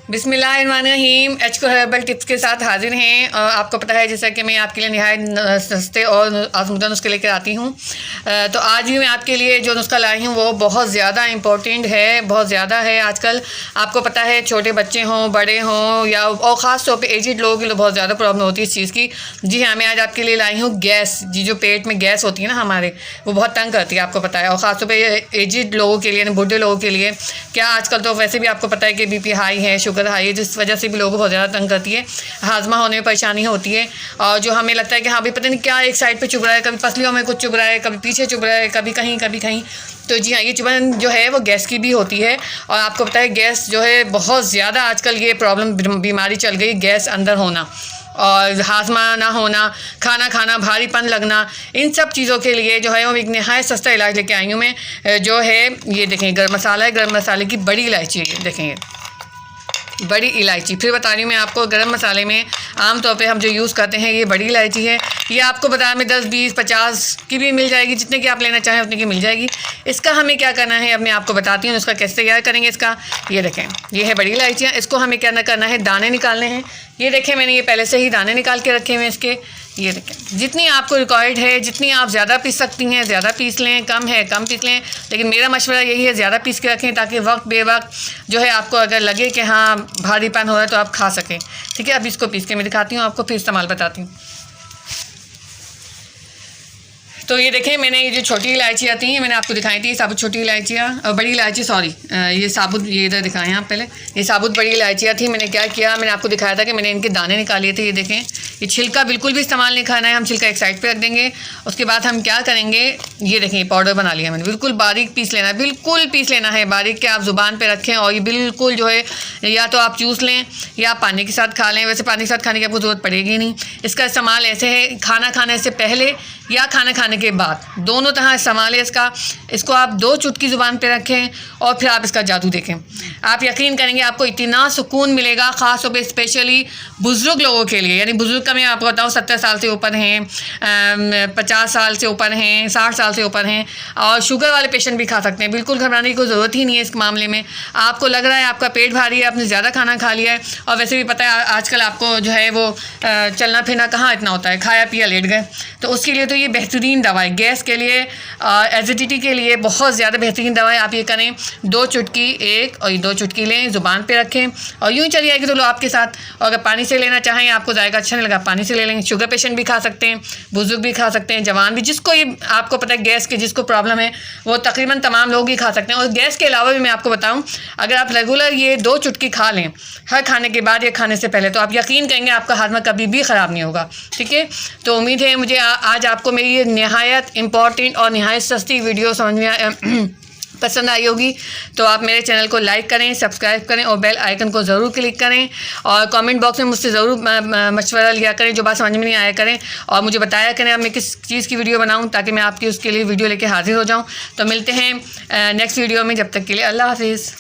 बिस्मिल्लाहिर्रहमानिर्रहीम। एचको herbal tips के साथ हाजिर हैं। आपको पता है जैसा कि मैं आपके लिए नहायत सस्ते और आज़मूदा नुस्खे लेकर आती हूँ। तो आज भी मैं आपके लिए जो नुस्खा लाई हूँ वो बहुत ज़्यादा इम्पोर्टेंट है, बहुत ज़्यादा है। आजकल आपको पता है छोटे बच्चे हों, बड़े हों या और ख़ास तौर पे एजिड लोगों के लिए बहुत ज़्यादा प्रॉब्लम होती है इस चीज़ की। जी हाँ, मैं आज आपके लिए लाई हूँ गैस। जी, जो पेट में गैस होती है ना हमारे, वो बहुत तंग करती है, आपको पता है। और ख़ास तौर पर एजिड लोगों के लिए, बूढ़े लोगों के लिए, क्या आजकल तो वैसे भी आपको पता है कि BP हाई है, शुगर हाई है, जिस वजह से भी लोगों को बहुत ज़्यादा तंग करती है, हाजमा होने में परेशानी होती है। और जो हमें लगता है कि हाँ भाई पता नहीं क्या एक साइड पे चुभ रहा है, कभी पसलियों में कुछ चुभ रहा है, कभी पीछे चुभ रहा है, कभी कहीं। तो जी हाँ, ये चुभन जो है वो गैस की भी होती है। और आपको पता है गैस जो है बहुत ज़्यादा आजकल ये प्रॉब्लम बीमारी चल गई, गैस अंदर होना और हाजमा ना होना, खाना खाना भारीपन लगना, इन सब चीज़ों के लिए जो है वो एक नहायत सस्ता इलाज लेके आई हूँ मैं। जो है ये देखें, गर्म मसाला है, गर्म मसाले की बड़ी इलायची है, ये देखेंगे बड़ी इलायची। फिर बता रही हूँ मैं आपको, गरम मसाले में आम तौर पे हम जो यूज़ करते हैं ये बड़ी इलायची है। ये आपको बाज़ार में 10, 20, 50 की भी मिल जाएगी, जितने की आप लेना चाहें उतने की मिल जाएगी। इसका हमें क्या करना है अब मैं आपको बताती हूँ, इसका कैसे तैयार करेंगे इसका। ये देखें, ये है बड़ी इलायचियाँ। इसको हमें क्या करना है, दाने निकालने हैं। ये देखें, मैंने ये पहले से ही दाने निकाल के रखे हुए हैं इसके। ये देखें, जितनी आपको रिक्वायर्ड है, जितनी आप ज़्यादा पीस सकती हैं ज़्यादा पीस लें, कम है कम पीस लें, लेकिन मेरा मशवरा यही है ज़्यादा पीस के रखें, ताकि वक्त बेवक्त जो है आपको अगर लगे कि हाँ भारीपन हो रहा है तो आप खा सकें। ठीक है, अब इसको पीस के मैं दिखाती हूँ आपको, फिर इस्तेमाल बताती हूँ। तो ये देखें, मैंने ये जो छोटी इलायची आती हैं मैंने आपको दिखाई थी, साबुत छोटी इलायचियाँ और बड़ी इलायची, सॉरी ये साबुत, ये इधर दिखाएं आप पहले, ये साबुत बड़ी इलायचियाँ थी। मैंने क्या किया, मैंने आपको दिखाया था कि मैंने इनके दाने निकाले थे। ये देखें, ये छिलका बिल्कुल भी इस्तेमाल नहीं करना है, हम छिलका एक साइड पे रख देंगे। उसके बाद हम क्या करेंगे, ये देखें ये पाउडर बना लिया मैंने, बिल्कुल बारीक पीस लेना है, बिल्कुल पीस लेना है बारीक के, आप ज़ुबान पर रखें और ये बिल्कुल जो है या तो आप चूस लें या आप पानी के साथ खा लें। वैसे पानी के साथ खाने की आपको ज़रूरत पड़ेगी नहीं। इसका इस्तेमाल ऐसे है, खाना खाने से पहले या खाना खाने के बाद, दोनों तरह इस्तेमाल है इसका। इसको आप 2 चुटकी ज़ुबान पे रखें और फिर आप इसका जादू देखें। आप यकीन करेंगे आपको इतना सुकून मिलेगा, ख़ास तौर पे स्पेशली बुज़ुर्ग लोगों के लिए। यानी बुज़ुर्ग का मैं आपको बताऊँ 70 साल से ऊपर हैं, 50 साल से ऊपर हैं, 60 साल से ऊपर हैं, और शुगर वाले पेशेंट भी खा सकते हैं। बिल्कुल घबराने की कोई ज़रूरत ही नहीं है इस मामले में। आपको लग रहा है आपका पेट भारी है, आपने ज़्यादा खाना खा लिया है, और वैसे भी पता है आजकल आपको जो है वो चलना फिरना कहाँ इतना होता है, खाया पिया लेट गए। तो उसके लिए तो ये बेहतरीन दवा है, गैस के लिए, एसिडिटी के लिए बहुत ज़्यादा बेहतरीन दवा है। आप ये करें, 2 चुटकी, 1 और 2 चुटकी लें, ज़ुबान पे रखें और यूँ ही चली आएगी तो लो आपके साथ। और अगर पानी से लेना चाहें, आपको जाएगा अच्छा नहीं लगा, पानी से ले लेंगे। शुगर पेशेंट भी खा सकते हैं, बुजुर्ग भी खा सकते हैं, जवान भी, जिसको ये आपको पता है गैस की जिसको प्रॉब्लम है वो तकरीबन तमाम लोग ही खा सकते हैं। और गैस के अलावा भी मैं आपको बताऊँ, अगर आप रेगुलर ये 2 चुटकी खा लें हर खाने के बाद या खाने से पहले, तो आप यकीन करेंगे आपका हाजमा कभी भी ख़राब नहीं होगा। ठीक है, तो उम्मीद है मुझे आज आपको मेरी ये नहायत इम्पॉर्टेंट और नहायत सस्ती वीडियो समझ में पसंद आई होगी। तो आप मेरे चैनल को लाइक करें, सब्सक्राइब करें और बेल आइकन को ज़रूर क्लिक करें। और कमेंट बॉक्स में मुझसे ज़रूर मशवरा लिया करें, जो बात समझ में नहीं आया करें, और मुझे बताया करें अब मैं किस चीज़ की वीडियो बनाऊं, ताकि मैं आपकी उसके लिए वीडियो लेके हाजिर हो जाऊं। तो मिलते हैं नेक्स्ट वीडियो में, जब तक के लिए अल्लाह हाफिज़।